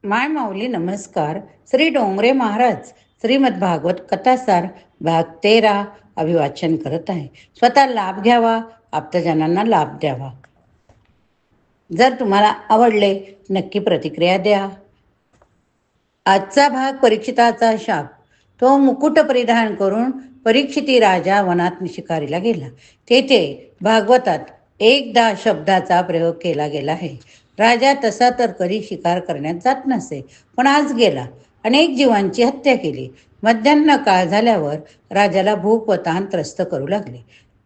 माय माऊली नमस्कार. श्री डोंगरे महाराज श्रीमद भागवत कथासार भाग 13 अभिवाचन करत आहे. स्वतः लाभ घ्यावा, आप्तजनांना लाभ द्यावा. जर तुम्हाला आवडले नक्की प्रतिक्रिया द्या. आजचा भाग परीक्षिताचा शाप. तो मुकुट परिधान करून परीक्षिती राजा वनात शिकारीला गेला. तेथे भागवतात एकदा शब्दाचा प्रयोग केला गेला आहे. राजा तसा तर कधी शिकार करण्यात जात नसे, पण आज गेला. अनेक जीवांची हत्या केली. मध्यान्ह काळ झाल्यावर राजाला भूक व ताण त्रस्त करू लागले.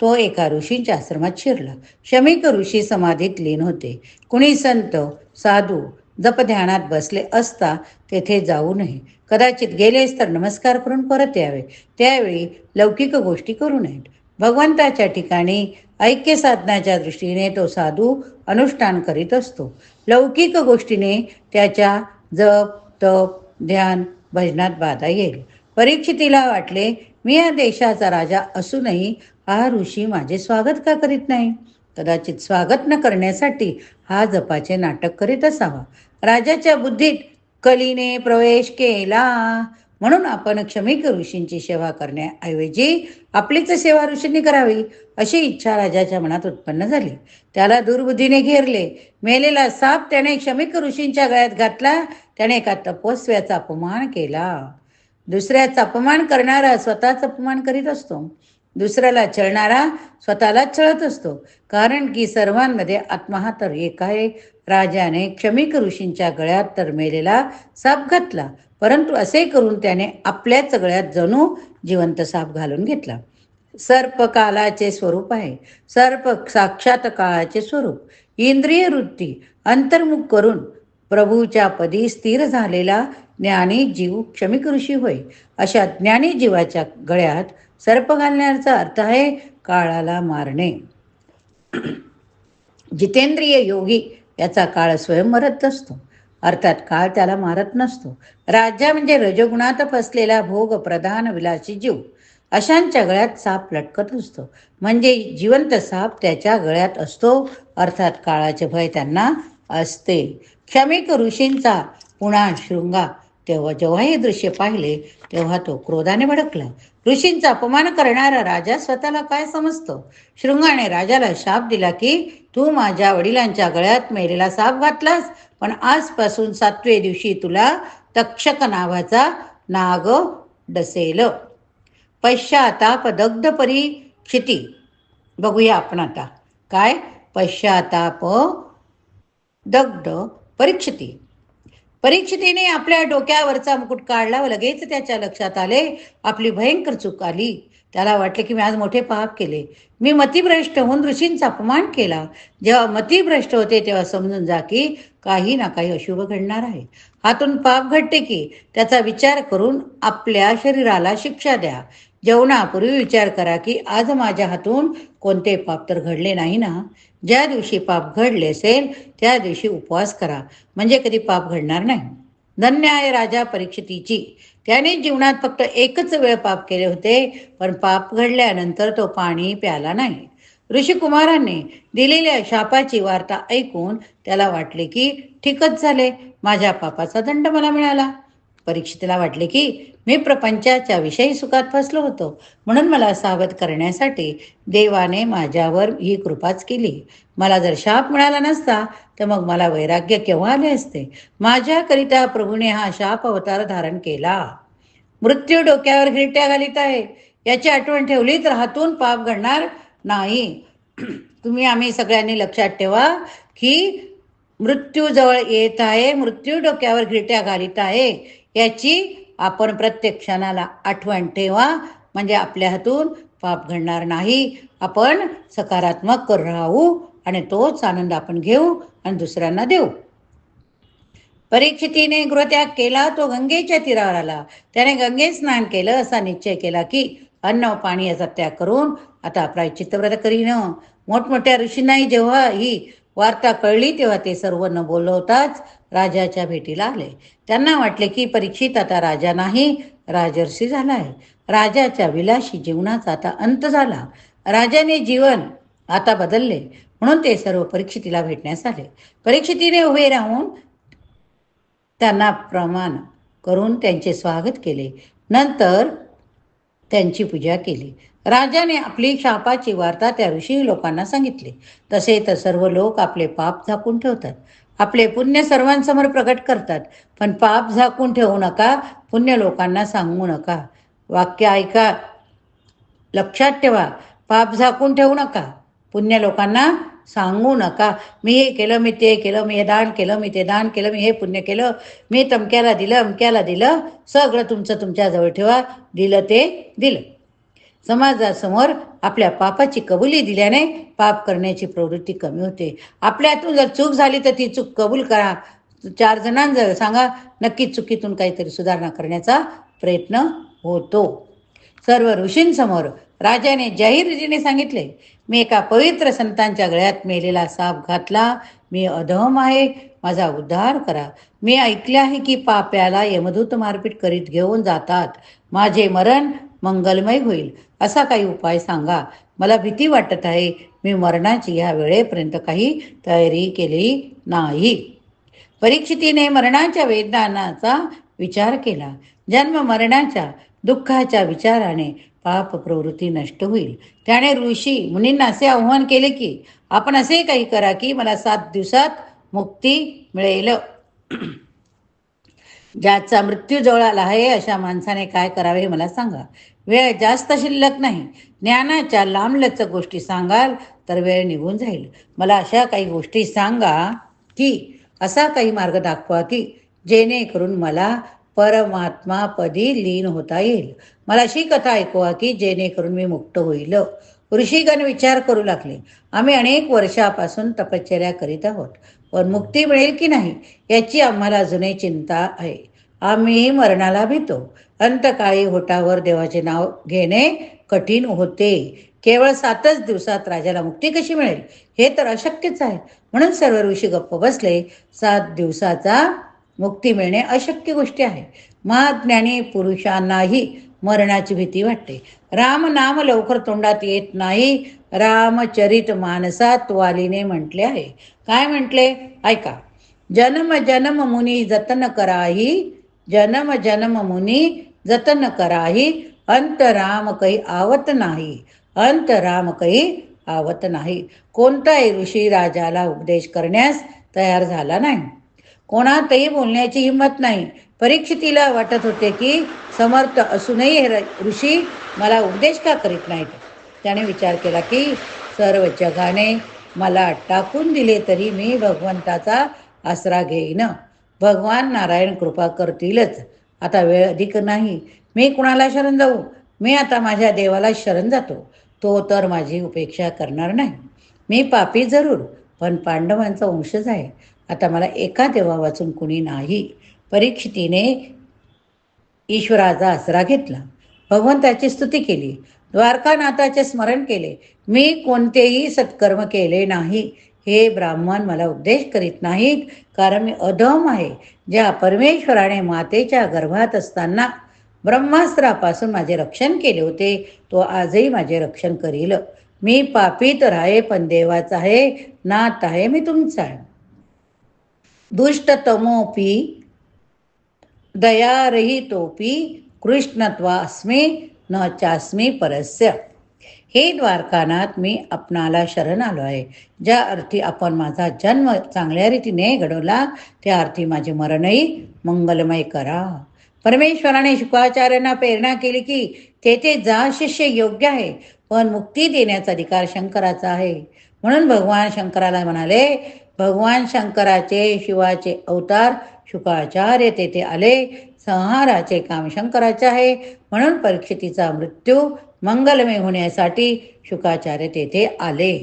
तो एका ऋषींच्या आश्रमात शिरला. शमीक ऋषी समाधीत लीन होते. कुणी संत साधू जपध्यानात बसले असता तेथे जाऊ नये. कदाचित गेलेस तर नमस्कार करून परत यावे. त्यावेळी लौकिक गोष्टी करू नयेत. भगवंताच्या ठिकाणी ऐक्य साधण्याच्या दृष्टीने तो साधू अनुष्ठान करीत असतो. लौकिक गोष्टीने त्याच्या जप तप ध्यान भजनात बाधा येईल. परीक्षितीला वाटले, मी या देशाचा राजा असूनही हा ऋषी माझे स्वागत का करीत नाही. कदाचित स्वागत न करण्यासाठी हा जपाचे नाटक करीत असावा. राजाच्या बुद्धीत कलीने प्रवेश केला. म्हणून आपण क्षमिक ऋषींची सेवा करण्याऐवजी आपलीच सेवा ऋषींनी करावी अशी इच्छा राजाच्या मनात उत्पन्न झाली. त्याला दुर्बुद्धीने घेरले. मेलेला साप त्याने क्षमिक ऋषींच्या गळ्यात घातला. त्याने एका तपस्व्याचा अपमान केला. दुसऱ्याचा अपमान करणारा स्वतःचा अपमान करीत असतो. दुसऱ्याला छळणारा स्वतःलाच छळत असतो. कारण की सर्वांमध्ये आत्मा हा तर एक आहे. राजाने क्षमिक ऋषींच्या गळ्यात तर मेलेला साप घातला, परंतु असे करून त्याने आपल्याच गळ्यात जणू जिवंत साप घालून घेतला. सर्प कालाचे स्वरूप आहे. सर्प साक्षात काळाचे स्वरूप. इंद्रिय वृत्ती अंतर्मुख करून प्रभूच्या पदी स्थिर झालेला ज्ञानी जीव क्षमिक ऋषी होय. अशा ज्ञानी जीवाच्या गळ्यात सर्प घालण्याचा अर्थ आहे काळाला मारणे. जितेंद्रिय योगी याचा काळ स्वयं मरत असतो, अर्थात काळ त्याला मारत नसतो. राजा म्हणजे रजगुणात फसलेला भोग प्रधान विलासी जीव. अशांच्या गळ्यात साप लटकत असतो, म्हणजे जिवंत साप त्याच्या गळ्यात असतो, अर्थात काळाचे भय त्यांना असते. क्षमिक ऋषींचा पुन्हा शृंगा जेव्हा हे दृश्य पाहिले तेव्हा तो क्रोधाने भडकला. ऋषींचा अपमान करणारा राजा स्वतःला काय समजतो. शृंगाने राजाला शाप दिला की तू माझ्या वडिलांच्या गळ्यात मेलेला साप घातलास, पण आजपासून 7व्या दिवशी तुला तक्षक नावाचा नाग डसेल. पश्चाताप दग्ध परीक्षिती. बघूया आपण आता काय पश्चाताप दग्ध परीक्षिती. परीक्षितीने आपल्या डोक्यावरचा मुकुट काढला व लगेच त्याच्या लक्षात आले आपली भयंकर चूक आली. त्याला वाटले की मी आज मोठे पाप केले. मी मतिभ्रष्ट होऊन ऋषींचा अपमान केला. जेव्हा मतिभ्रष्ट होते तेव्हा समजून जा की काही ना काही अशुभ घडणार आहे. हातून पाप घडते की त्याचा विचार करून आपल्या शरीराला शिक्षा द्या. जेवणापूर्वी विचार करा की आज माझ्या हातून कोणते पाप तर घडले नाही ना. ज्या दिवशी पाप घडले असेल त्या दिवशी उपवास करा, म्हणजे कधी पाप घडणार नाही. धन्य आहे राजा परीक्षितीची. त्याने जीवनात फक्त एकच वेळ पाप केले होते, पण पाप घडल्यानंतर तो पाणी प्याला नाही. ऋषिकुमारांनी दिलेल्या शापाची वार्ता ऐकून त्याला वाटले की ठीकच झाले, माझ्या पापाचा दंड मला मिळाला. परीक्षितीला वाटले की मी प्रपंचाच्या विषयी सुखात फसलो होतो, म्हणून मला सावध करण्यासाठी देवाने माझ्यावर ही कृपाच केली. मला जर शाप मिळाला नसता तर मग मला वैराग्य केव्हा आले असते. माझ्याकरिता प्रभूने हा शाप अवतार धारण केला. मृत्यू डोक्यावर गिरट्या घालीत आहे, याची आठवण ठेवली तर हातून पाप घडणार नाही. आम्ही सगळ्यांनी लक्षात ठेवा की मृत्यू जवळ येत आहे, मृत्यू डोक्यावर गिरट्या घालीत आहे, याची आपण प्रत्येक क्षणाला आठवण ठेवा, म्हणजे आपल्या हातून पाप घडणार नाही. आपण सकारात्मक राहू आणि तोच आनंद आपण घेऊ आणि दुसऱ्यांना देऊ. परीक्षितीने गृहत्याग केला. तो गंगेच्या तीरावर आला. त्याने गंगेत स्नान केलं. असा निश्चय केला की अन्न व पाणी याचा त्याग करून आता प्रायश्चित्त व्रत करीन. मोठमोठ्या ऋषींनाही जेव्हा ही वार्ता कळली तेव्हा ते सर्व न बोलवताच राजाच्या भेटीला आले. त्यांना वाटले की परीक्षित आता राजा नाही, राजर्षी झाला आहे. राजाच्या विलासी जीवनाचा आता अंत झाला. राजाने जीवन आता बदलले, म्हणून ते सर्व परीक्षितीला भेटण्यास आले. परीक्षितीने उभे राहून त्यांना प्रणाम करून त्यांचे स्वागत केले. नंतर त्यांची पूजा केली. राजाने आपली शापाची वार्ता त्या ऋषी लोकांना सांगितली. तसे तर सर्व लोक आपले पाप झाकून ठेवतात, आपले पुण्य सर्वांसमोर प्रकट करतात, पण पाप झाकून ठेवू नका, पुण्य लोकांना सांगू नका. वाक्य ऐका, लक्षात ठेवा. पाप झाकून ठेवू नका, पुण्य लोकांना सांगू नका. मी हे केलं, मी ते केलं, मी हे दान केलं, मी ते दान केलं, मी हे पुण्य केलं, मी तमक्याला दिलं, अमक्याला दिलं. सगळं तुमचं तुमच्याजवळ ठेवा. दिलं ते दिलं. समाजासमोर आपल्या पापाची कबुली दिल्याने पाप करण्याची प्रवृत्ती कमी होते. आपल्यातून जर चूक झाली तर ती चूक कबूल करा. 4 जणांजवळ सांगा, नक्कीच चुकीतून काहीतरी सुधारणा करण्याचा प्रयत्न होतो. सर्व ऋषींसमोर राजाने जाहीर रीतीने सांगितले, मी एका पवित्र संतांच्या गळ्यात मेलेला साप घातला. मी अधम आहे, माझा उद्धार करा. मी ऐकले आहे की पाप्याला यमदूत मारपीट करीत घेऊन जातात. माझे मरण मंगलमय होईल असा काही उपाय सांगा. मला भीती वाटत आहे. मी मरणाची या वेळेपर्यंत काही तयारी केली नाही. परीक्षितीने मरणाच्या वेदनांचा विचार केला. जन्म मरणाच्या दुःखाच्या विचाराने पाप प्रवृत्ती नष्ट होईल. त्याने ऋषी मुनींना असे आव्हान केले की आपण असे काही करा की मला 7 दिवसात मुक्ती मिळेल. ज्याचा मृत्यू जवळ आला आहे अशा माणसाने काय करावे हे मला सांगा. वेळ जास्त शिल्लक नाही. ज्ञानाच्या लांबलचक गोष्टी सांगाल तर वेळ निघून जाईल. मला अशा काही गोष्टी सांगा की असा काही मार्ग दाखवा की जेणेकरून मला परमात्मापदी लीन होता येईल. मला अशी कथा ऐकवा की जेणेकरून मी मुक्त होईल. ऋषीगण विचार करू लागले. आम्ही अनेक वर्षापासून तपश्चर्या करीत आहोत, पण मुक्ती मिळेल की नाही याची आम्हाला अजूनही चिंता आहे. आम्ही मरणाला भीतो. अंतकाळी होटावर देवाचे नाव घेणे कठीण होते. केवळ 7च दिवसात राजाला मुक्ती कशी मिळेल हे तर अशक्यच आहे. म्हणून सर्व ऋषी गप्प बसले. 7 दिवसाचा मुक्ती मिळणे अशक्य गोष्टी आहे. महाज्ञानी पुरुषांनाही मरणाची भीती वाटते. राम नाम लवकर तोंडात येत नाही. रामचरित मानसात वालीने म्हटले आहे. काय म्हटले ऐका. जन्म जन्म मुनी जतन कराही, जन्म जन्म मुनी जतन कराही, अंत राम काही आवत नाही, अंत राम काही आवत नाही. कोणताही ऋषी राजाला उपदेश करण्यास तयार झाला नाही. कोणातही बोलण्याची हिंमत नाही. परीक्षितीला वाटत होते की समर्थ असूनही हे ऋषी मला उपदेश का करीत नाहीत. त्याने विचार केला की सर्व जगाने मला टाकून दिले तरी मी भगवंताचा आसरा घेईन. भगवान नारायण कृपा करतीलच. आता वेळ अधिक नाही. मी कुणाला शरण जाऊ. मी आता माझ्या देवाला शरण जातो. तो तर माझी उपेक्षा करणार नाही. मी पापी जरूर, पण पांडवांचा वंशज आहे. आता मला एका देवा वाचून कुणी नाही. परीक्षितीने ईश्वराचा आसरा घेतला. भगवंताची स्तुती केली. द्वारकानाथाचे स्मरण केले. मी कोणतेही सत्कर्म केले नाही. हे ब्राह्मण मला उपदेश करीत नाहीत, कारण मी अधम आहे. ज्या परमेश्वराने मातेच्या गर्भात असताना ब्रह्मास्त्रापासून माझे रक्षण केले होते, तो आजही माझे रक्षण करील. मी पापी तर आहे, पण देवाचा आहे, नाथ आहे मी तुमचा आहे. दुष्टतमोपी दयारहितोपी कृष्णत्वास्मी न चास्मी परस्य. हे द्वारकानाथ, मी आपणाला शरण आलो आहे. ज्या अर्थी आपण माझा जन्म चांगल्या रीतीने घडवला, त्या अर्थी माझे मरणही मंगलमय करा. परमेश्वराने शुकाचार्यांना प्रेरणा केली की तेथे जा, शिष्य योग्य आहे, पण मुक्ती देण्याचा अधिकार शंकराचा आहे. म्हणून भगवान शंकराला म्हणाले. भगवान शंकराचे शिवाचे अवतार शुकाचार्य तेथे आले. संहाराचे काम शंकराचे आहे. म्हणून परीक्षितीचा मृत्यू मंगलमय होण्यासाठी शुकाचार्य तेथे आले.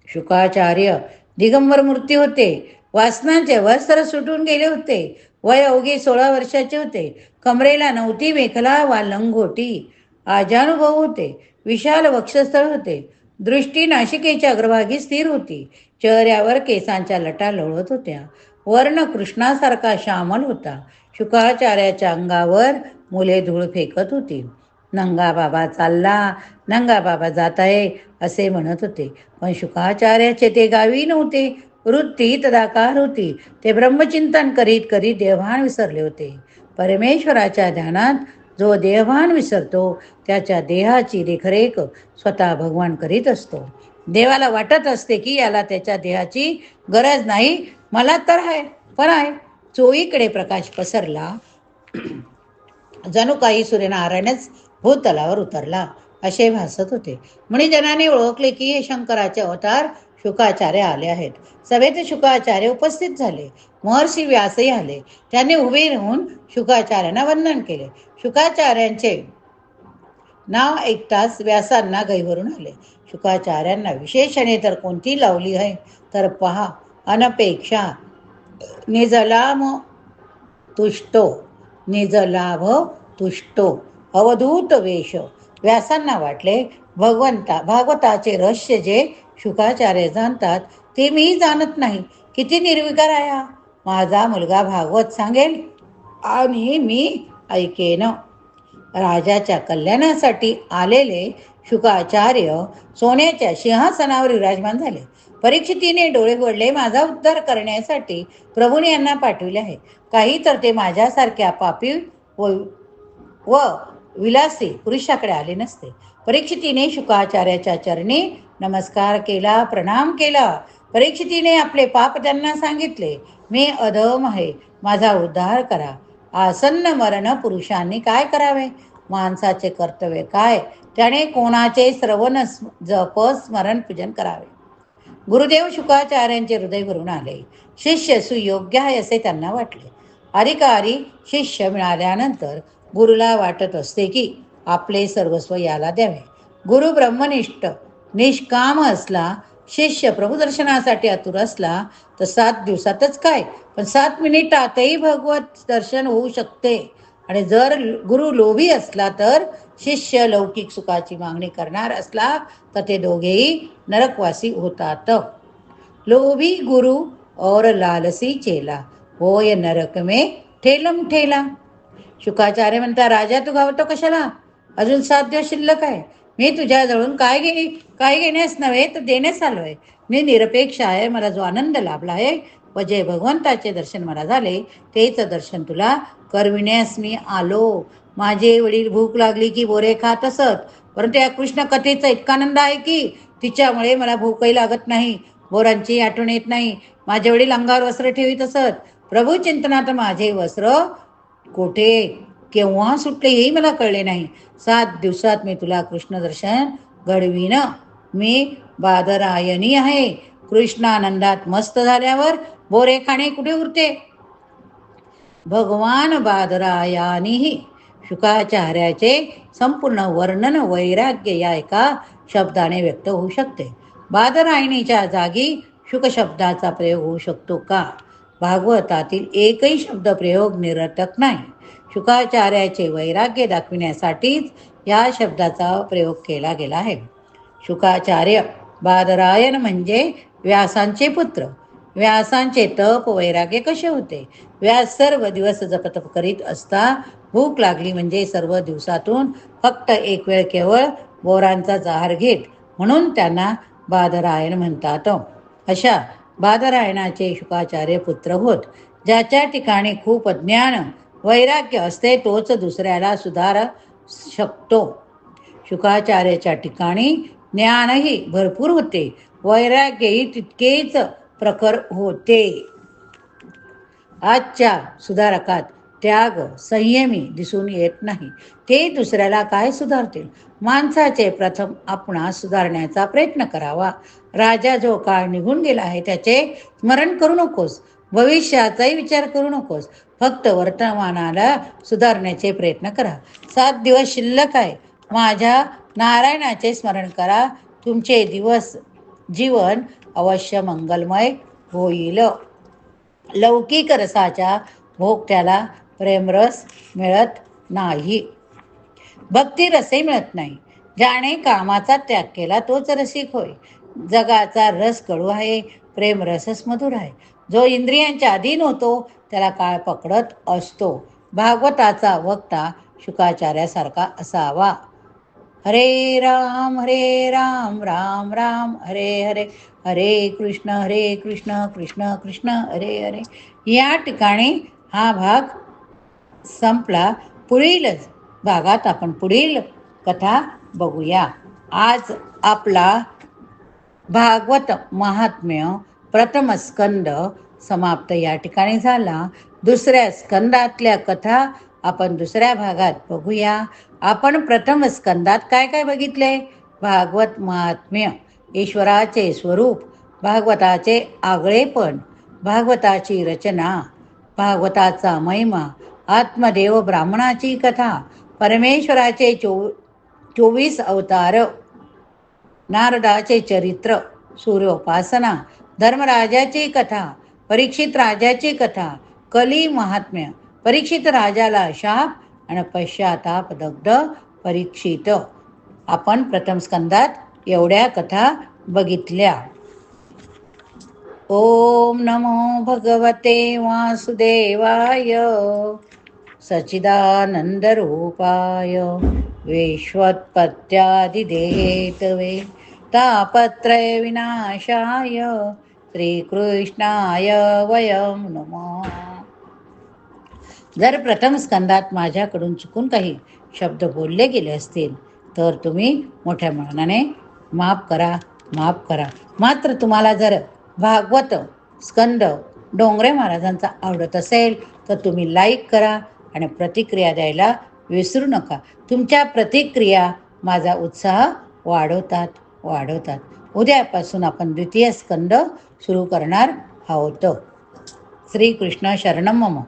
शुकाचार्य दिगंबर मूर्ती होते. वासनाचे वस्त्र सुटून गेले होते. वय अवघे 16 वर्षाचे होते. कमरेला नव्हती मेखला वा लंगोटी. आजानुभव होते. विशाल वक्षस्थळ होते. दृष्टी नाशिकेच्या अग्रभागी स्थिर होती. चेहऱ्यावर केसांच्या लटा लोळत होत्या. वर्ण कृष्णासारखा श्यामल होता. शुकाचार्याच्या अंगावर मुले धूळ फेकत होती. नंगा बाबा चालला, नंगा बाबा जात आहे असे म्हणत होते. पण शुकाचार्याचे ते गावी नव्हते. वृत्ती तदाकार होती. ते ब्रह्मचिंतन करीत करीत देवभान विसरले होते. परमेश्वराच्या ध्यानात जो देहभान विसरतो त्याच्या देहाची देखरेख स्वतः भगवान करीत असतो. देवाला वाटत असते की याला त्याच्या देहाची गरज नाही, मला तर आहे. पण आहे. चोहीकडे प्रकाश पसरला, जणू काही सूर्यनारायणच भूतलावर उतरला असे भासत होते. मुनिजनाने ओळखले की हे शंकराचे अवतार शुकाचार्य आले आहेत. सभेत शुकाचार्य उपस्थित झाले. महर्षी व्यासही आले. त्यांनी उभे राहून शुकाचार्यांना वंदन केले. शुकाचार्यांचे नाव ऐकताच व्यासांना गैभरून आले. शुकाचार्यांना विशेषणे तर कोणती लावली आहे तर पहा, अनपेक्षा निजलाम तुष्टो, निजलाभ तुष्टो, अवधूत वेश. व्यासांना वाटले भागवताचे रहस्य जे शुकाचार्य जाणतात ते मी जाणत नाही. किती निर्विकार आहे हा. माझा मुलगा भागवत सांगेल आणि मी ऐकेन. राजाच्या कल्याणासाठी आलेले शुकाचार्य सोन्याच्या सिंहासनावर विराजमान झाले. परीक्षितीने डोळे फोडले. माझा उद्धार करण्यासाठी प्रभूने यांना पाठविले आहे. काही तर ते माझ्यासारख्या पापी व विलासी पुरुषाकडे आले नसते. परीक्षितीने शुकाचार्याच्या चरणी नमस्कार केला, प्रणाम केला. परीक्षितीने आपले पाप त्यांना सांगितले. मी अधम आहे, माझा उद्धार करा. आसन्न मरण पुरुषांनी काय करावे? माणसाचे कर्तव्य काय? त्याने कोणाचे श्रवण जप स्मरण पूजन करावे? गुरुदेव शुकाचार्यांचे हृदय भरून आले. शिष्य सुयोग्य आहे असे त्यांना वाटले. अधिकारी शिष्य मिळाल्यानंतर गुरुला वाटत असते की आपले सर्वस्व याला द्यावे. गुरु ब्रह्मनिष्ठ निष्काम असला, शिष्य प्रभुदर्शनासाठी आतुर असला तर 7 दिवसातच काय, पण 7 मिनिटातही भगवत दर्शन होऊ शकते. आणि जर गुरु लोभी असला तर शिष्य लौकिक सुखाची मागणी करणार असला तर ते दोघेही नरकवासी होतात. लोभी गुरु और लालसी चेला, होय नरक में ठेलम ठेला. शुकाचार्य म्हणता, राजा तू घाबरतो कशाला? अजून 7 दिवस शिल्लक आहे. मी तुझ्याजवळून काय घेण्यास नव्हे तर देण्यास आलोय. मी निरपेक्ष आहे. मला जो आनंद लाभला आहे व जे भगवंताचे दर्शन मला झाले तेच दर्शन तुला करविण्यास मी आलो. माझे वडील भूक लागली की बोरे खात असत, परंतु या कृष्ण कथेचा इतका आनंद आहे की तिच्यामुळे मला भूकही लागत नाही, बोरांची आठवण येत नाही. माझे वडील अंगावर वस्त्र ठेवीत असत. प्रभू चिंतनात माझे वस्त्र कोठे केव्हा सुटले हेही मला कळले नाही. 7 दिवसात मी तुला कृष्ण दर्शन घडवीन. मी बादरायणी आहे. कृष्णानंदात मस्त झाल्यावर बोरे खाणे कुठे उरते? भगवान बादरायानीही. शुकाचार्याचे संपूर्ण वर्णन वैराग्य या एका शब्दाने व्यक्त होऊ शकते. बादरायणीच्या जागी शुक शब्दाचा प्रयोग होऊ शकतो का? भागवतातील एकही शब्द प्रयोग निरर्थक नाही. शुकाचार्याचे वैराग्य दाखविण्यासाठीच या शब्दाचा प्रयोग केला गेला आहे. शुकाचार्य बादरायण म्हणजे व्यासांचे पुत्र. व्यासांचे तप वैराग्य कसे होते? व्यास सर्व दिवस जपतप करीत असता भूक लागली म्हणजे सर्व दिवसातून फक्त एक वेळ केवळ बोरांचा आहार घेत, म्हणून त्यांना बादरायण म्हणतात. अशा बादरायणाचे शुकाचार्य पुत्र होत. ज्याच्या ठिकाणी खूप ज्ञान वैराग्य असते तोच दुसऱ्याला सुधार शकतो. शुकाचार्याच्या ठिकाणी ज्ञानही भरपूर होते, वैराग्यही तितकेच प्रखर होते. आजच्या सुधारकात त्याग संयमी दिसून येत नाही. ते दुसऱ्याला काय सुधारतील? माणसाचे प्रथम आपणास सुधारण्याचा प्रयत्न करावा. राजा जो काळ निघून गेला आहे त्याचे स्मरण करू नकोस, भविष्याचाही विचार करू नकोस. फक्त वर्तमानाला सुधारण्याचे प्रयत्न करा. 7 दिवस शिल्लक आहे. माझ्या नारायणाचे स्मरण करा. तुमचे जीवन अवश्य मंगलमय होईल. लौकिक रसाच्या भोगत्याला प्रेमरस मिळत नाही, भक्ती रसही मिळत नाही. ज्याने कामाचा त्याग केला तोच रसिक होय. जगाचा रस कडू आहे, प्रेम रसच मधुर आहे. जो इंद्रियांच्या अधीन होतो त्याला काळ पकडत असतो. भागवताचा वक्ता शुकाचार्यासारखा असावा. हरे राम राम राम हरे हरे, हरे कृष्ण कृष्ण कृष्ण हरे हरे. या ठिकाणी हा भाग संपला. पुढील भागात आपण पुढील कथा बघूया. आज आपला भागवत महात्म्य प्रथम स्कंद समाप्त या ठिकाणी झाला. दुसऱ्या स्कंदातल्या कथा आपण दुसऱ्या भागात बघूया. आपण प्रथम स्कंदात काय काय बघितले? भागवत महात्म्य, ईश्वराचे स्वरूप, भागवताचे आगळेपण, भागवताची रचना, भागवताचा महिमा, आत्मदेव ब्राह्मणाची कथा, परमेश्वराचे 24 अवतार, नारदाचे चरित्र, सूर्योपासना, धर्मराजाची कथा, परीक्षित राजाची कथा, कली महात्म्य, परीक्षित राजाला शाप आणि पश्चाताप दग्ध परीक्षित. आपण प्रथम स्कंदात एवढ्या कथा बघितल्या. ओम नमो भगवते वासुदेवाय सच्चिदानंद रूपाय विश्वोत्पत्त्यादिदेहेतवे तापत्रय विनाशाय श्रीकृष्णाय वयं नमः. जर प्रथम स्कंदात माझ्याकडून चुकून काही शब्द बोलले गेले असतील तर तुम्ही मोठ्या मनाने माफ करा. मात्र तुम्हाला जर भागवत स्कंद डोंगरे महाराजांचा आवडत असेल तर तुम्ही लाईक करा आणि प्रतिक्रिया द्यायला विसरू नका. तुमच्या प्रतिक्रिया माझा उत्साह वाढवतात. उद्यापासून आपण द्वितीय स्कंद सुरू करणार आहोत. श्रीकृष्ण शरणम मम.